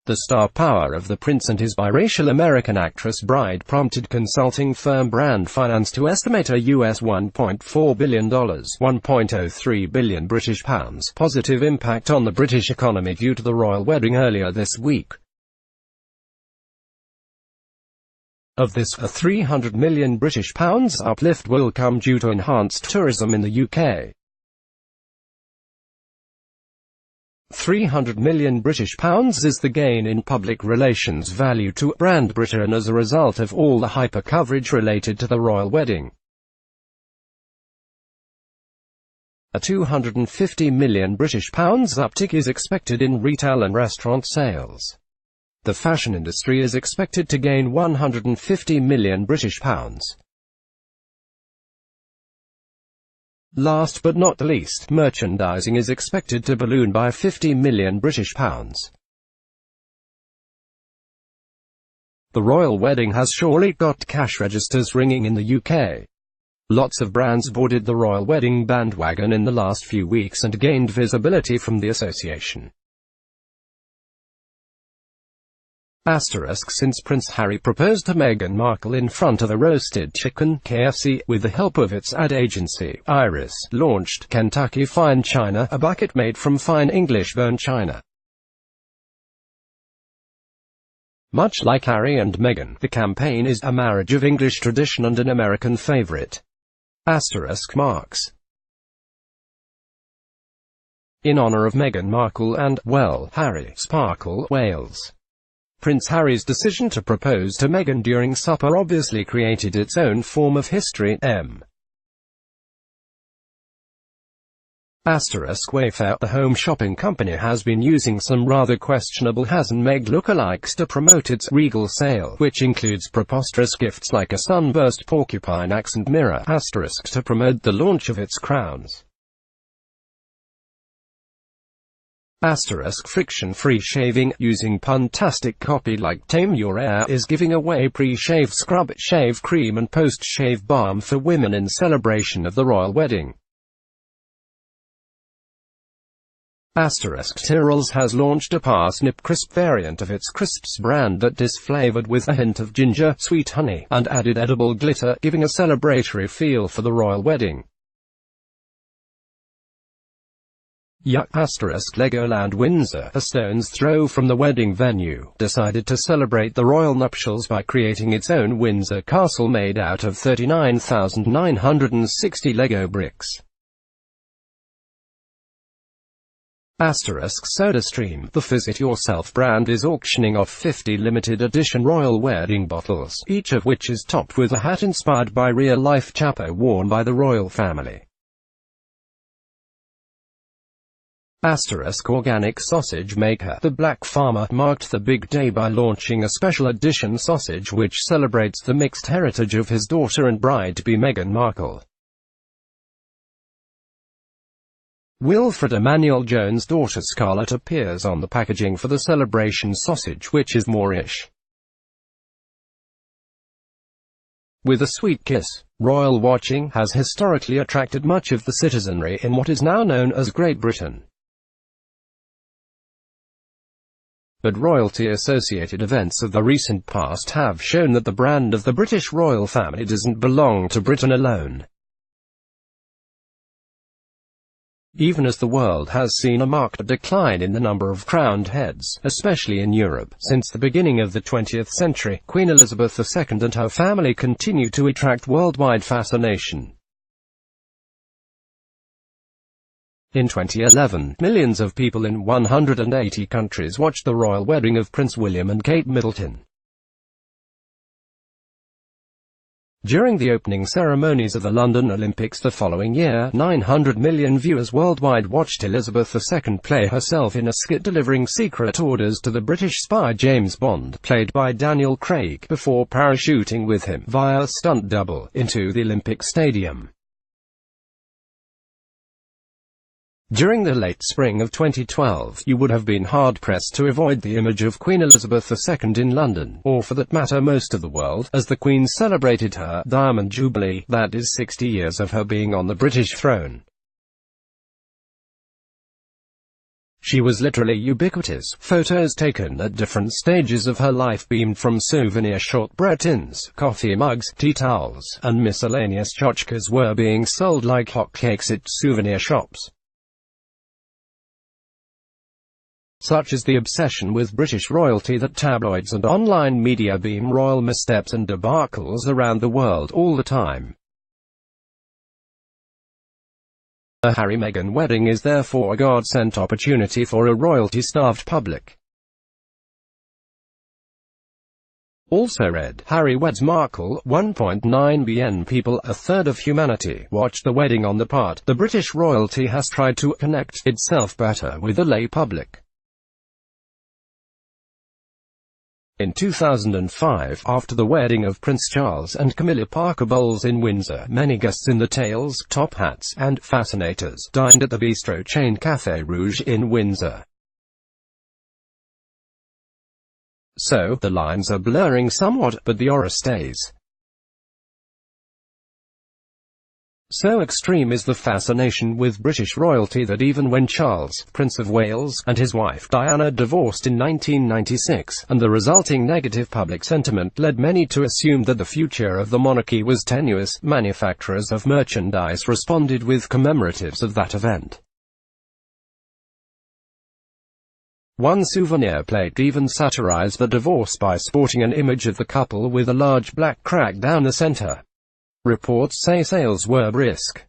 The star power of the prince and his biracial American actress bride prompted consulting firm Brand Finance to estimate a US $1.4 billion (1.03 billion British pounds) positive impact on the British economy due to the royal wedding earlier this week. Of this, a £300 million British pounds uplift will come due to enhanced tourism in the UK. £300 million British pounds is the gain in public relations value to Brand Britain as a result of all the hyper-coverage related to the royal wedding. A £250 million British pounds uptick is expected in retail and restaurant sales. The fashion industry is expected to gain £150 million British pounds. Last but not least, merchandising is expected to balloon by £50 million British pounds. The royal wedding has surely got cash registers ringing in the UK. Lots of brands boarded the royal wedding bandwagon in the last few weeks and gained visibility from the association. Since Prince Harry proposed to Meghan Markle in front of a roasted chicken, KFC, with the help of its ad agency, Iris, launched Kentucky Fine China, a bucket made from fine English bone china. Much like Harry and Meghan, the campaign is a marriage of English tradition and an American favorite. Marks. In honor of Meghan Markle and, well, Harry Sparkle, Wales. Prince Harry's decision to propose to Meghan during supper obviously created its own form of history. Wayfair, the home shopping company, has been using some rather questionable Has and Meg lookalikes to promote its regal sale, which includes preposterous gifts like a sunburst porcupine accent mirror, to promote the launch of its crowns. Friction-free shaving, using puntastic copy like Tame Your Hair, is giving away pre-shave scrub, shave cream and post-shave balm for women in celebration of the royal wedding. Tyrrell's has launched a parsnip crisp variant of its crisps brand that is flavored with a hint of ginger, sweet honey, and added edible glitter, giving a celebratory feel for the royal wedding. Legoland Windsor, a stone's throw from the wedding venue, decided to celebrate the royal nuptials by creating its own Windsor castle made out of 39,960 Lego bricks. SodaStream, the Visit-Yourself brand, is auctioning off 50 limited edition royal wedding bottles, each of which is topped with a hat inspired by real-life chapeau worn by the royal family. Organic sausage maker, the Black Farmer, marked the big day by launching a special edition sausage which celebrates the mixed heritage of his daughter and bride-to-be Meghan Markle. Wilfred Emmanuel Jones' daughter Scarlett appears on the packaging for the celebration sausage, which is Moorish. With a sweet kiss, royal watching has historically attracted much of the citizenry in what is now known as Great Britain. But royalty-associated events of the recent past have shown that the brand of the British royal family doesn't belong to Britain alone. Even as the world has seen a marked decline in the number of crowned heads, especially in Europe, since the beginning of the 20th century, Queen Elizabeth II and her family continue to attract worldwide fascination. In 2011, millions of people in 180 countries watched the royal wedding of Prince William and Kate Middleton. During the opening ceremonies of the London Olympics the following year, 900 million viewers worldwide watched Elizabeth II play herself in a skit delivering secret orders to the British spy James Bond, played by Daniel Craig, before parachuting with him, via a stunt double, into the Olympic Stadium. During the late spring of 2012, you would have been hard-pressed to avoid the image of Queen Elizabeth II in London, or for that matter most of the world, as the Queen celebrated her Diamond Jubilee, that is 60 years of her being on the British throne. She was literally ubiquitous. Photos taken at different stages of her life beamed from souvenir shortbread tins, coffee mugs, tea towels, and miscellaneous tchotchkes were being sold like hotcakes at souvenir shops. Such is the obsession with British royalty that tabloids and online media beam royal missteps and debacles around the world all the time. The Harry-Meghan wedding is therefore a God-sent opportunity for a royalty-starved public. Also read, Harry weds Markle, 1.9 billion people, a third of humanity, watched the wedding. On the part, the British royalty has tried to connect itself better with the lay public. In 2005, after the wedding of Prince Charles and Camilla Parker Bowles in Windsor, many guests in the tails, top hats, and fascinators dined at the bistro chain Café Rouge in Windsor. So, the lines are blurring somewhat, but the aura stays. So extreme is the fascination with British royalty that even when Charles, Prince of Wales, and his wife Diana divorced in 1996, and the resulting negative public sentiment led many to assume that the future of the monarchy was tenuous, manufacturers of merchandise responded with commemoratives of that event. One souvenir plate even satirized the divorce by sporting an image of the couple with a large black crack down the center. Reports say sales were brisk.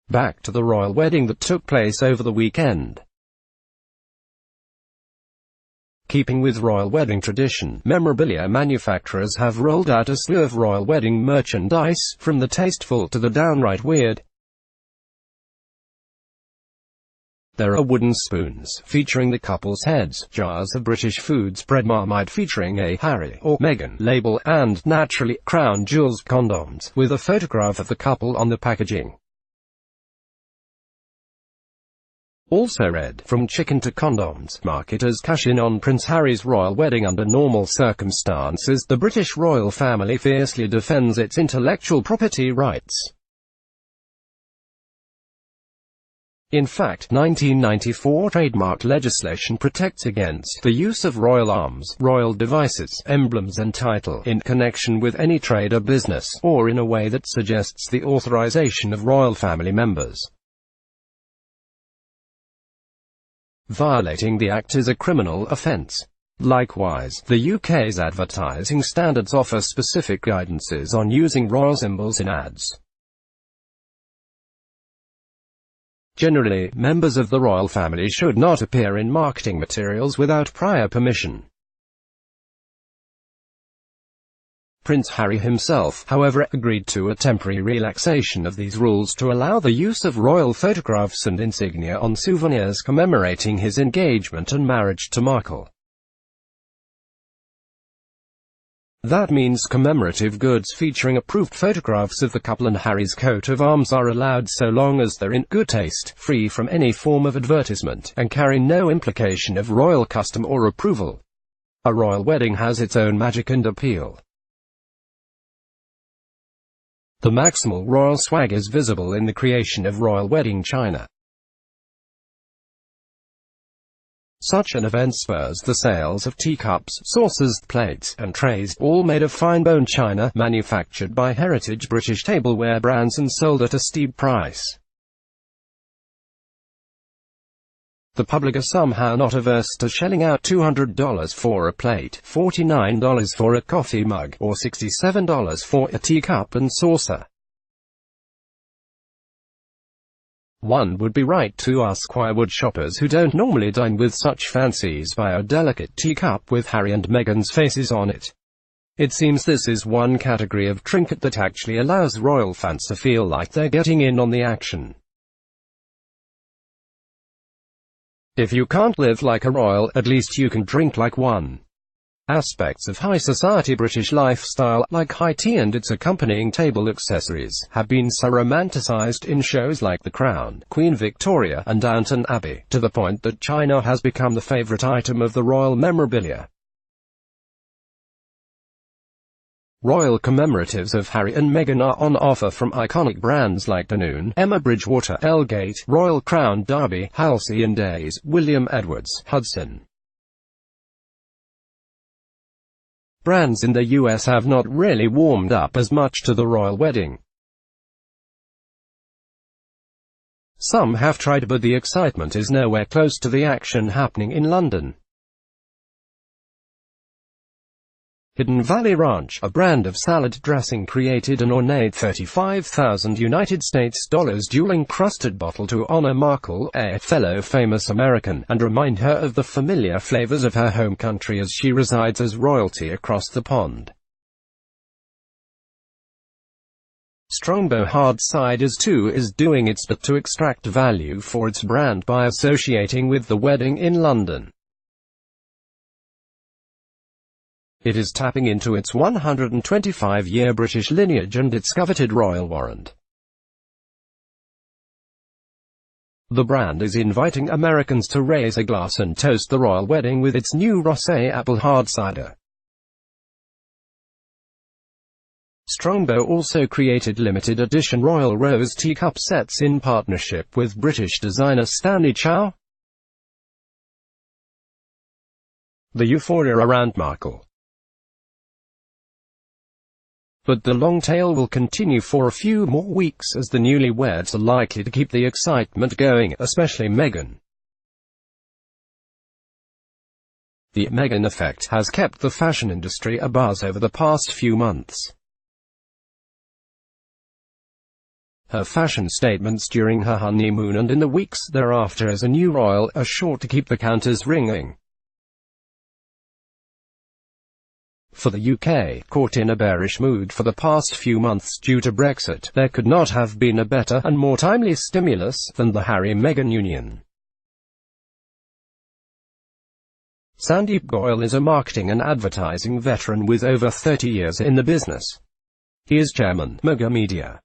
Back to the royal wedding that took place over the weekend. Keeping with royal wedding tradition, memorabilia manufacturers have rolled out a slew of royal wedding merchandise, from the tasteful to the downright weird. There are wooden spoons, featuring the couple's heads, jars of British food spread, Marmite featuring a Harry or Meghan label, and, naturally, crown jewels, condoms, with a photograph of the couple on the packaging. Also read, from chicken to condoms, marketers cash in on Prince Harry's royal wedding. Under normal circumstances, the British royal family fiercely defends its intellectual property rights. In fact, 1994 trademark legislation protects against the use of royal arms, royal devices, emblems and title in connection with any trade or business, or in a way that suggests the authorization of royal family members. Violating the Act is a criminal offence. Likewise, the UK's advertising standards offer specific guidances on using royal symbols in ads. Generally, members of the royal family should not appear in marketing materials without prior permission. Prince Harry himself, however, agreed to a temporary relaxation of these rules to allow the use of royal photographs and insignia on souvenirs commemorating his engagement and marriage to Markle. That means commemorative goods featuring approved photographs of the couple and Harry's coat of arms are allowed so long as they're in good taste, free from any form of advertisement, and carry no implication of royal custom or approval. A royal wedding has its own magic and appeal. The maximal royal swag is visible in the creation of royal wedding china. Such an event spurs the sales of teacups, saucers, plates, and trays, all made of fine bone china, manufactured by heritage British tableware brands and sold at a steep price. The public are somehow not averse to shelling out $200 for a plate, $49 for a coffee mug, or $67 for a teacup and saucer. One would be right to ask why would shoppers who don't normally dine with such fancies buy a delicate teacup with Harry and Meghan's faces on it. It seems this is one category of trinket that actually allows royal fans to feel like they're getting in on the action. If you can't live like a royal, at least you can drink like one. Aspects of high society British lifestyle, like high tea and its accompanying table accessories, have been so romanticized in shows like The Crown, Queen Victoria, and Downton Abbey, to the point that china has become the favorite item of the royal memorabilia. Royal commemoratives of Harry and Meghan are on offer from iconic brands like Danone, Emma Bridgewater, Elgate, Royal Crown Derby, Halcyon Days, William Edwards, Hudson. Brands in the US have not really warmed up as much to the royal wedding. Some have tried, but the excitement is nowhere close to the action happening in London. Hidden Valley Ranch, a brand of salad dressing, created an ornate $35,000 dual-encrusted bottle to honor Markle, a fellow famous American, and remind her of the familiar flavors of her home country as she resides as royalty across the pond. Strongbow Hard Ciders too is doing its bit to extract value for its brand by associating with the wedding in London. It is tapping into its 125-year British lineage and its coveted royal warrant. The brand is inviting Americans to raise a glass and toast the royal wedding with its new rosé apple hard cider. Strongbow also created limited edition Royal Rose teacup sets in partnership with British designer Stanley Chow. The euphoria around Markle. But the long tail will continue for a few more weeks, as the newlyweds are likely to keep the excitement going, especially Meghan. The Meghan effect has kept the fashion industry abuzz over the past few months. Her fashion statements during her honeymoon and in the weeks thereafter as a new royal are sure to keep the counters ringing. For the UK, caught in a bearish mood for the past few months due to Brexit, there could not have been a better and more timely stimulus than the Harry-Meghan union. Sandeep Goyal is a marketing and advertising veteran with over 30 years in the business. He is chairman, Mega Media.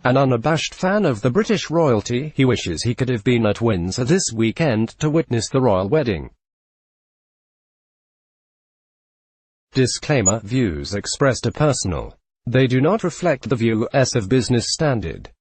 An unabashed fan of the British royalty, he wishes he could have been at Windsor this weekend to witness the royal wedding. Disclaimer: views expressed are personal. They do not reflect the views of Business Standard.